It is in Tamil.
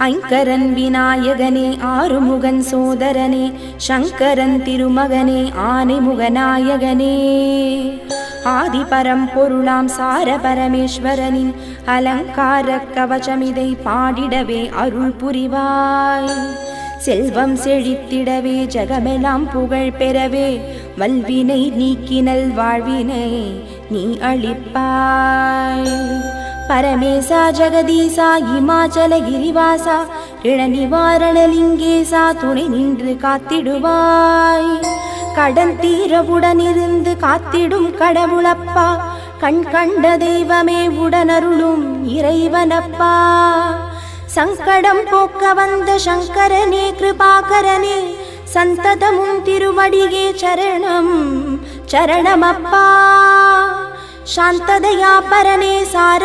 ஐங்கரன் விநாயகனே ஆறுமுகன் சோதரனே சங்கரன் திருமகனே ஆனைமுகநாயகனே ஆதிபரம் பொருளாம் சார பரமேஸ்வரனின் அலங்கார கவசமிதை பாடிடவே அருள் புரிவாய். செல்வம் செழித்திடவே ஜகமெல்லாம் புகழ் பெறவே வல்வினை நீக்கினல் வாழ்வினை நீ அளிப்பாய். பரமேசா ஜெகதீசா இமாச்சல கிரிவாசா ரிண நிவாரணலிங்கேசா துணை நின்று காத்திடுவாய். கடன் தீரவுடனிருந்து காத்திடும் கடவுளப்பா, கண் கண்ட தெய்வமே உடனருளும் இறைவனப்பா. சங்கடம் போக்க வந்த சங்கரனே கிருபாகரனே சந்ததமும் திருவடியே சரணம் சரணமப்பா. சாந்ததயா பரனே சார